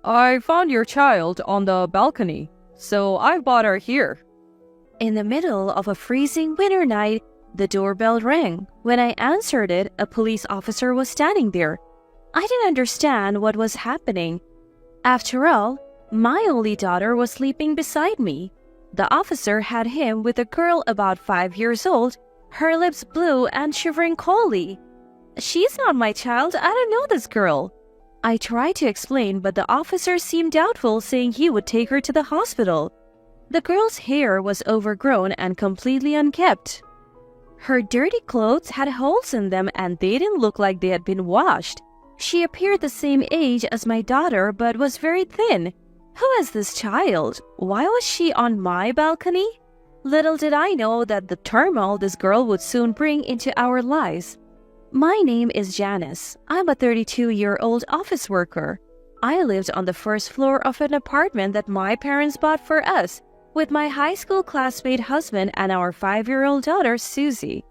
I found your child on the balcony, so I brought her here. In the middle of a freezing winter night, the doorbell rang. When I answered it, a police officer was standing there. I didn't understand what was happening. After all, my only daughter was sleeping beside me. The officer had him with a girl about 5 years old, her lips blue and shivering coldly. "She's not my child. I don't know this girl." I tried to explain, but the officer seemed doubtful, saying he would take her to the hospital. The girl's hair was overgrown and completely unkempt. Her dirty clothes had holes in them and they didn't look like they had been washed. She appeared the same age as my daughter but was very thin. Who is this child? Why was she on my balcony? Little did I know that the turmoil this girl would soon bring into our lives. My name is Janice. I'm a 32-year-old office worker. I lived on the first floor of an apartment that my parents bought for us, with my high school classmate husband and our 5-year-old daughter, Susie.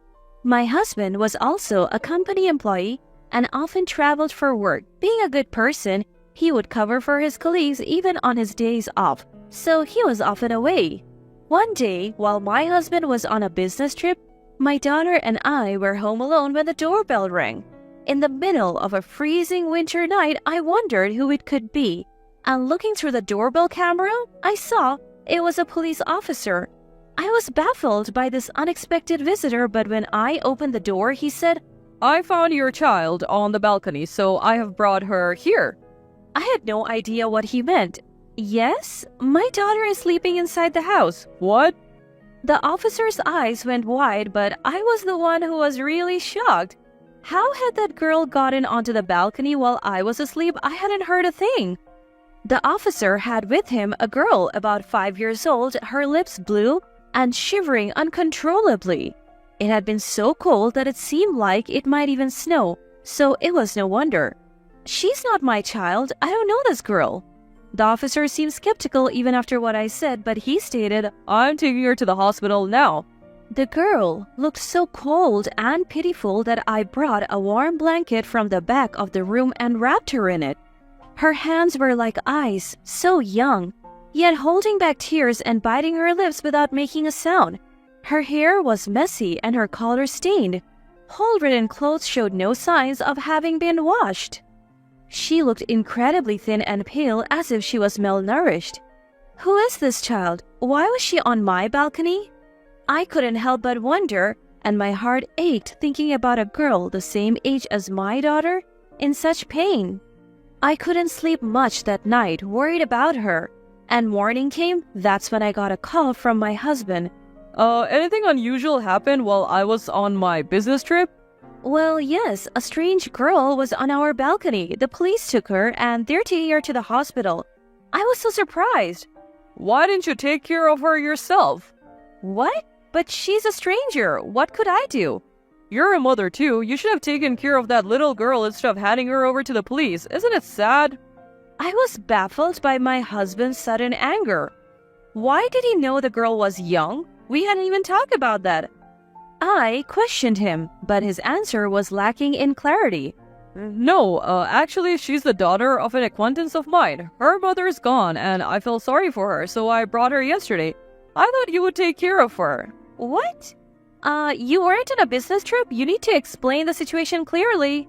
My husband was also a company employee and often traveled for work. Being a good person, he would cover for his colleagues even on his days off, so he was often away. One day, while my husband was on a business trip, my daughter and I were home alone when the doorbell rang. In the middle of a freezing winter night, I wondered who it could be, and looking through the doorbell camera, I saw it was a police officer. I was baffled by this unexpected visitor, but when I opened the door, he said, I found your child on the balcony, so I have brought her here. I had no idea what he meant. Yes, my daughter is sleeping inside the house. What? The officer's eyes went wide, but I was the one who was really shocked. How had that girl gotten onto the balcony while I was asleep? I hadn't heard a thing. The officer had with him a girl about 5 years old, her lips blue and shivering uncontrollably. It had been so cold that it seemed like it might even snow, so it was no wonder. She's not my child. I don't know this girl. The officer seemed skeptical even after what I said, but he stated, I'm taking her to the hospital now. The girl looked so cold and pitiful that I brought a warm blanket from the back of the room and wrapped her in it. Her hands were like ice, so young, yet holding back tears and biting her lips without making a sound. Her hair was messy and her collar stained. Hole-ridden clothes showed no signs of having been washed. She looked incredibly thin and pale, as if she was malnourished. Who is this child? Why was she on my balcony? I couldn't help but wonder, and my heart ached thinking about a girl the same age as my daughter in such pain. I couldn't sleep much that night, worried about her. And morning came. That's when I got a call from my husband. Anything unusual happened while I was on my business trip? Well, yes, a strange girl was on our balcony. The police took her and they're taking her to the hospital. I was so surprised. Why didn't you take care of her yourself? What? But she's a stranger. What could I do? You're a mother too. You should have taken care of that little girl instead of handing her over to the police. Isn't it sad? I was baffled by my husband's sudden anger. Why did he know the girl was young? We hadn't even talked about that. I questioned him, but his answer was lacking in clarity. No, actually, she's the daughter of an acquaintance of mine. Her mother's gone, and I felt sorry for her, so I brought her yesterday. I thought you would take care of her. What? You weren't on a business trip? You need to explain the situation clearly.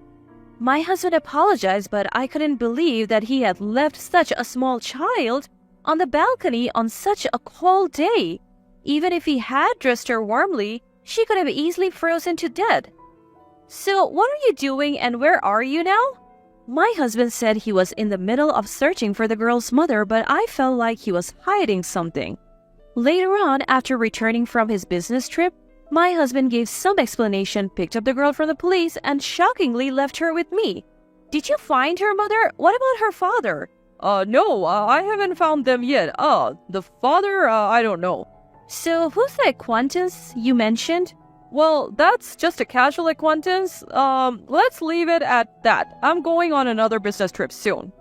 My husband apologized, but I couldn't believe that he had left such a small child on the balcony on such a cold day. Even if he had dressed her warmly, she could have easily frozen to death. So, what are you doing and where are you now? My husband said he was in the middle of searching for the girl's mother, but I felt like he was hiding something. Later on, after returning from his business trip, my husband gave some explanation, picked up the girl from the police, and shockingly left her with me. Did you find her mother? What about her father? No, I haven't found them yet. The father, I don't know. So, who's the acquaintance you mentioned? Well, that's just a casual acquaintance. Let's leave it at that. I'm going on another business trip soon.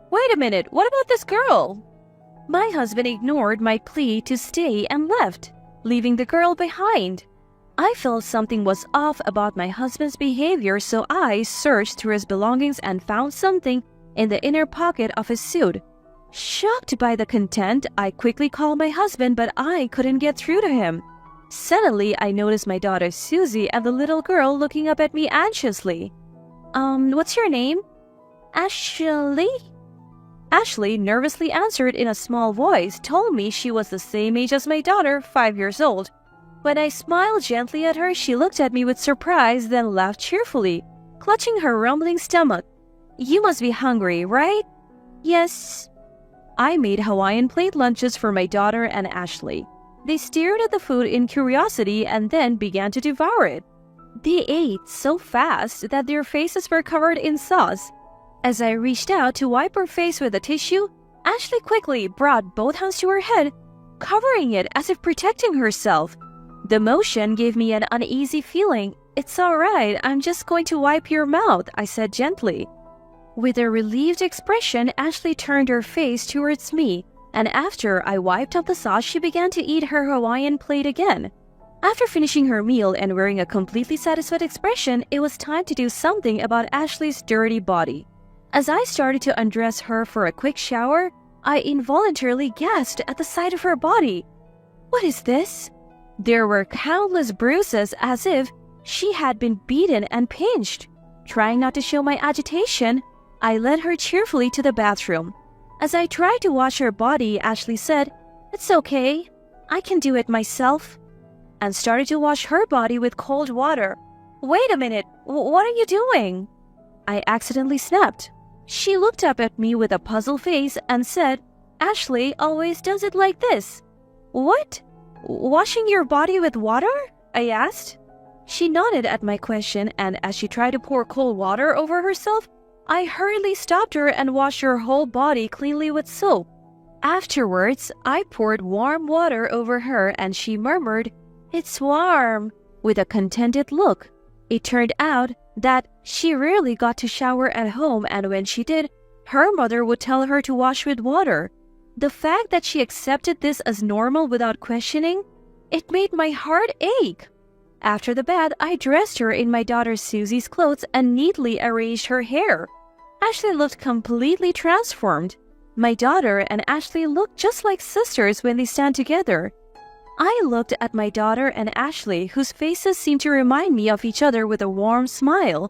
Wait a minute, what about this girl? My husband ignored my plea to stay and left, leaving the girl behind. I felt something was off about my husband's behavior, so I searched through his belongings and found something in the inner pocket of his suit. Shocked by the content, I quickly called my husband, but I couldn't get through to him. Suddenly, I noticed my daughter Susie and the little girl looking up at me anxiously. What's your name? Ashley? Ashley nervously answered in a small voice, told me she was the same age as my daughter, 5 years old. When I smiled gently at her, she looked at me with surprise, then laughed cheerfully, clutching her rumbling stomach. You must be hungry, right? Yes. I made Hawaiian plate lunches for my daughter and Ashley. They stared at the food in curiosity and then began to devour it. They ate so fast that their faces were covered in sauce. As I reached out to wipe her face with a tissue, Ashley quickly brought both hands to her head, covering it as if protecting herself. The motion gave me an uneasy feeling. It's all right, I'm just going to wipe your mouth, I said gently. With a relieved expression, Ashley turned her face towards me, and after I wiped up the sauce, she began to eat her Hawaiian plate again. After finishing her meal and wearing a completely satisfied expression, it was time to do something about Ashley's dirty body. As I started to undress her for a quick shower, I involuntarily gasped at the sight of her body. What is this? There were countless bruises as if she had been beaten and pinched. Trying not to show my agitation, I led her cheerfully to the bathroom. As I tried to wash her body, Ashley said, "It's okay, I can do it myself," and started to wash her body with cold water. Wait a minute, what are you doing? I accidentally snapped. She looked up at me with a puzzled face and said, Ashley always does it like this. What? Washing your body with water? I asked. She nodded at my question, and as she tried to pour cold water over herself, I hurriedly stopped her and washed her whole body cleanly with soap. Afterwards, I poured warm water over her and she murmured, "It's warm," with a contented look. It turned out that she rarely got to shower at home, and when she did, her mother would tell her to wash with water. The fact that she accepted this as normal without questioning, it made my heart ache. After the bath, I dressed her in my daughter Susie's clothes and neatly arranged her hair. Ashley looked completely transformed. My daughter and Ashley looked just like sisters when they stand together. I looked at my daughter and Ashley, whose faces seemed to remind me of each other, with a warm smile.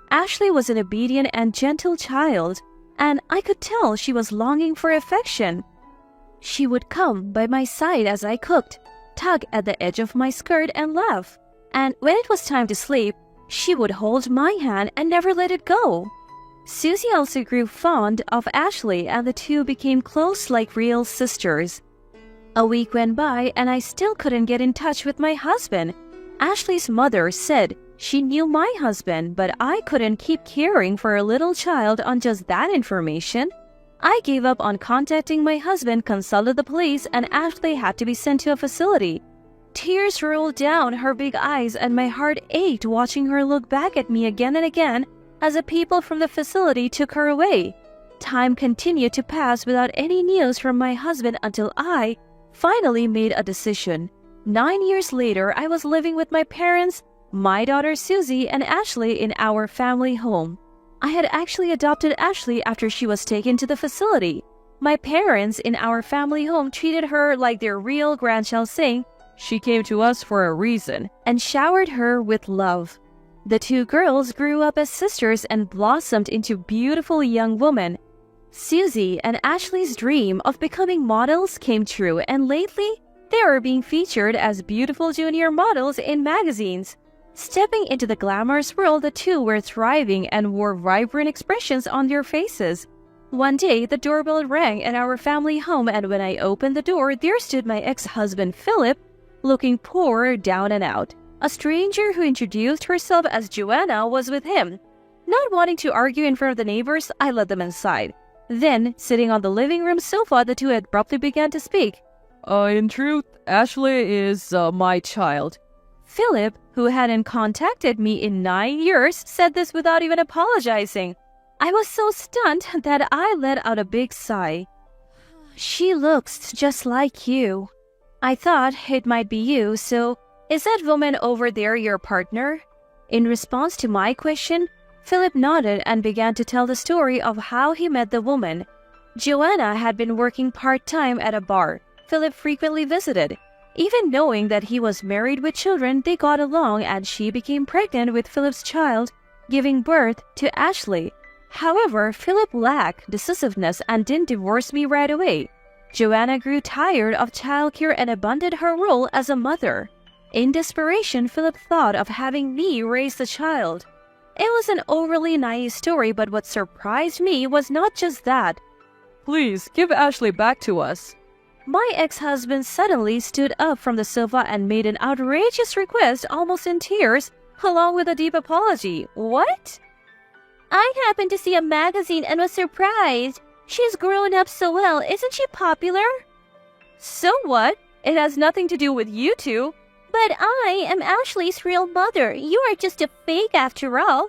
Ashley was an obedient and gentle child, and I could tell she was longing for affection. She would come by my side as I cooked, tug at the edge of my skirt and laugh. And when it was time to sleep, she would hold my hand and never let it go. Susie also grew fond of Ashley, and the two became close like real sisters. A week went by and I still couldn't get in touch with my husband. Ashley's mother said she knew my husband, but I couldn't keep caring for a little child on just that information. I gave up on contacting my husband, consulted the police, and Ashley had to be sent to a facility. Tears rolled down her big eyes and my heart ached watching her look back at me again and again as the people from the facility took her away. Time continued to pass without any news from my husband until I finally made a decision. 9 years later, I was living with my parents, my daughter Susie, and Ashley in our family home. I had actually adopted Ashley after she was taken to the facility. My parents in our family home treated her like their real grandchild, saying, "She came to us for a reason," and showered her with love. The two girls grew up as sisters and blossomed into beautiful young women. Susie and Ashley's dream of becoming models came true, and lately, they are being featured as beautiful junior models in magazines. Stepping into the glamorous world, the two were thriving and wore vibrant expressions on their faces. One day, the doorbell rang at our family home, and when I opened the door, there stood my ex-husband Philip, looking poor, down and out. A stranger who introduced herself as Joanna was with him. Not wanting to argue in front of the neighbors, I led them inside. Then, sitting on the living room sofa, the two abruptly began to speak. In truth, Ashley is my child." Philip, who hadn't contacted me in 9 years, said this without even apologizing. I was so stunned that I let out a big sigh. "She looks just like you. I thought it might be you, so is that woman over there your partner?" In response to my question, Philip nodded and began to tell the story of how he met the woman. Joanna had been working part-time at a bar Philip frequently visited. Even knowing that he was married with children, they got along and she became pregnant with Philip's child, giving birth to Ashley. However, Philip lacked decisiveness and didn't divorce me right away. Joanna grew tired of childcare and abandoned her role as a mother. In desperation, Philip thought of having me raise the child. It was an overly naive story, but what surprised me was not just that. Please, give Ashley back to us. My ex-husband suddenly stood up from the sofa and made an outrageous request, almost in tears, along with a deep apology. What? I happened to see a magazine and was surprised. She's grown up so well. Isn't she popular? So what? It has nothing to do with you two. But I am Ashley's real mother. You are just a fake after all.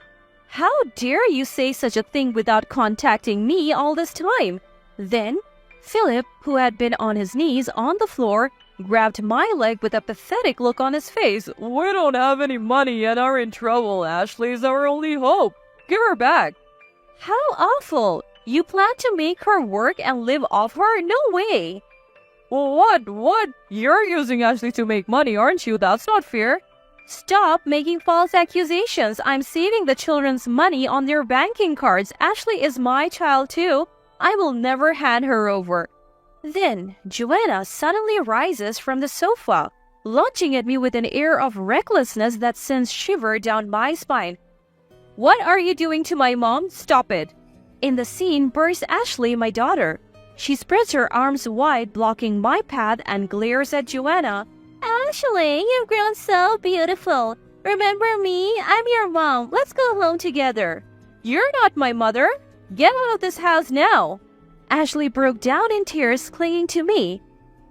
How dare you say such a thing without contacting me all this time? Then, Philip, who had been on his knees on the floor, grabbed my leg with a pathetic look on his face. We don't have any money and are in trouble. Ashley's our only hope. Give her back. How awful. You plan to make her work and live off her? No way. What? You're using Ashley to make money, aren't you? That's not fair. Stop making false accusations. I'm saving the children's money on their banking cards. Ashley is my child too. I will never hand her over. Then, Joanna suddenly rises from the sofa, launching at me with an air of recklessness that sends shivers down my spine. What are you doing to my mom? Stop it. In the scene bursts Ashley, my daughter. She spreads her arms wide, blocking my path, and glares at Joanna. Ashley, you've grown so beautiful. Remember me? I'm your mom. Let's go home together. You're not my mother. Get out of this house now. Ashley broke down in tears, clinging to me.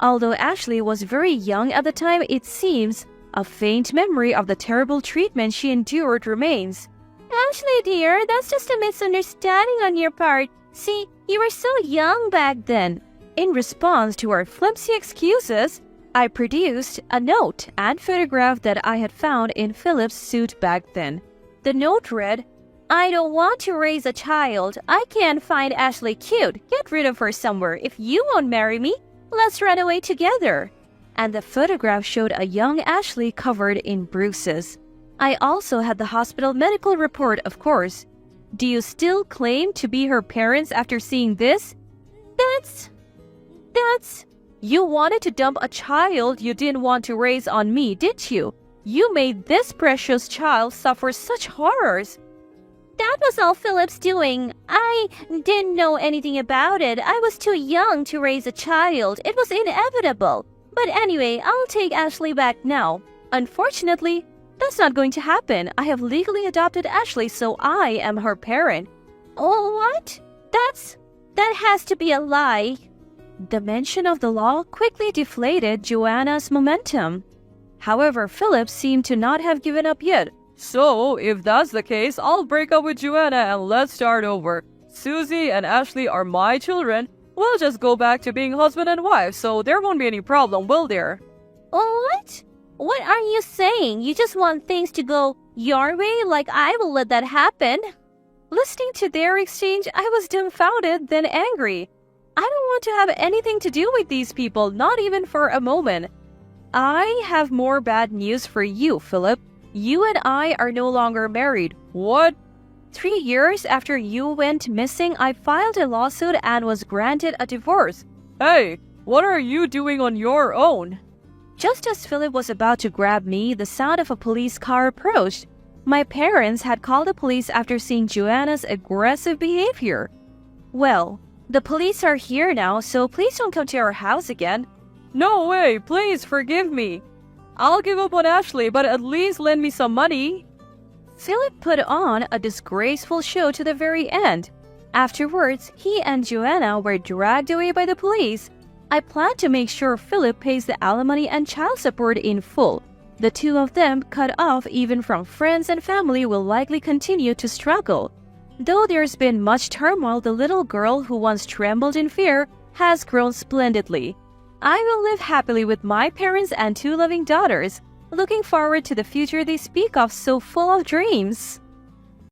Although Ashley was very young at the time, it seems a faint memory of the terrible treatment she endured remains. Ashley, dear, that's just a misunderstanding on your part. See, you were so young back then. In response to her flimsy excuses, I produced a note and photograph that I had found in Philip's suit back then. The note read, I don't want to raise a child. I can't find Ashley cute. Get rid of her somewhere. If you won't marry me, let's run away together. And the photograph showed a young Ashley covered in bruises. I also had the hospital medical report, of course. Do you still claim to be her parents after seeing this? That's... You wanted to dump a child you didn't want to raise on me, did you? You made this precious child suffer such horrors. That was all Philip's doing. I didn't know anything about it. I was too young to raise a child. It was inevitable. But anyway, I'll take Ashley back now. Unfortunately, that's not going to happen. I have legally adopted Ashley, so I am her parent. Oh, what? That has to be a lie. The mention of the law quickly deflated Joanna's momentum. However, Philip seemed to not have given up yet. So, if that's the case, I'll break up with Joanna and let's start over. Susie and Ashley are my children. We'll just go back to being husband and wife, so there won't be any problem, will there? What? What are you saying? You just want things to go your way, like I will let that happen? Listening to their exchange, I was dumbfounded, then angry. I don't want to have anything to do with these people, not even for a moment. I have more bad news for you, Philip. You and I are no longer married. What? 3 years after you went missing, I filed a lawsuit and was granted a divorce. Hey, what are you doing on your own? Just as Philip was about to grab me, the sound of a police car approached. My parents had called the police after seeing Joanna's aggressive behavior. Well, the police are here now, so please don't come to our house again. No way, please forgive me. I'll give up on Ashley, but at least lend me some money. Philip put on a disgraceful show to the very end. Afterwards, he and Joanna were dragged away by the police. I plan to make sure Philip pays the alimony and child support in full. The two of them, cut off even from friends and family, will likely continue to struggle. Though there's been much turmoil, the little girl who once trembled in fear has grown splendidly. I will live happily with my parents and 2 loving daughters, looking forward to the future they speak of so full of dreams.